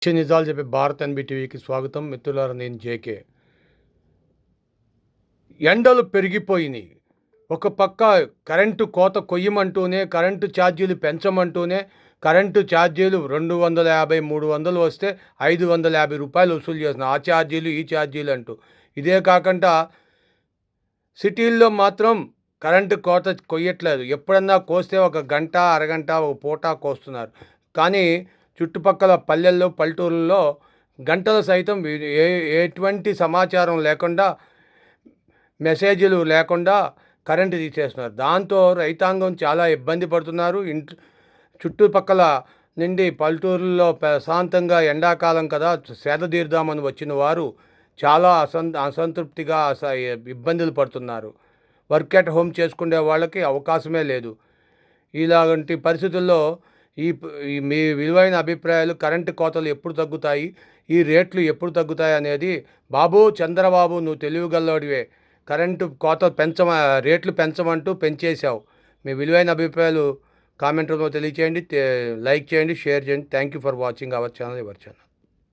నిజాలు చెప్పే భారత్ ఎన్బిటీవీకి స్వాగతం. మిత్రులారా, నేను జేకే. ఎండలు పెరిగిపోయినాయి. ఒక పక్క కరెంటు కోత కొయ్యమంటూనే, కరెంటు ఛార్జీలు పెంచమంటూనే, కరెంటు ఛార్జీలు 250, 300 వస్తే రూ. 550 వసూలు చేస్తున్నారు. ఆ ఛార్జీలు, ఈ ఛార్జీలు అంటూ. ఇదే కాకుండా సిటీల్లో మాత్రం కరెంటు కోత కొయ్యట్లేదు. ఎప్పుడన్నా కోస్తే ఒక గంట, అరగంట, ఒక పూట కోస్తున్నారు. కానీ చుట్టుపక్కల పల్లెల్లో, పల్లెటూరుల్లో గంటలు సైతం ఎటువంటి సమాచారం లేకుండా, మెసేజ్‌లు లేకుండా కరెంట్ తీసేస్తున్నారు. దాంతో రైతాంగం చాలా ఇబ్బంది పడుతున్నారు. చుట్టుపక్కల నుండి పల్లెటూరుల్లో ప్రశాంతంగా ఎండాకాలం కదా సేద తీరుదామని వచ్చిన వారు చాలా అసంతృప్తిగా ఇబ్బందులు పడుతున్నారు. వర్క్ ఎట్ హోమ్ చేసుకునే వాళ్ళకి అవకాశమే లేదు. ఇలాంటి పరిస్థితుల్లో మీ విలువైన అభిప్రాయాలు, కరెంటు కోతలు ఎప్పుడు తగ్గుతాయి, ఈ రేట్లు ఎప్పుడు తగ్గుతాయి అనేది, బాబు చంద్రబాబు నువ్వు తెలివిగల్లోడివే, కరెంటు కోత రేట్లు పెంచమంటూ పెంచేశావు. మీ విలువైన అభిప్రాయాలు కామెంట్ రూపంలో తెలియచేయండి. లైక్ చేయండి, షేర్ చేయండి. Thank you for watching our channel.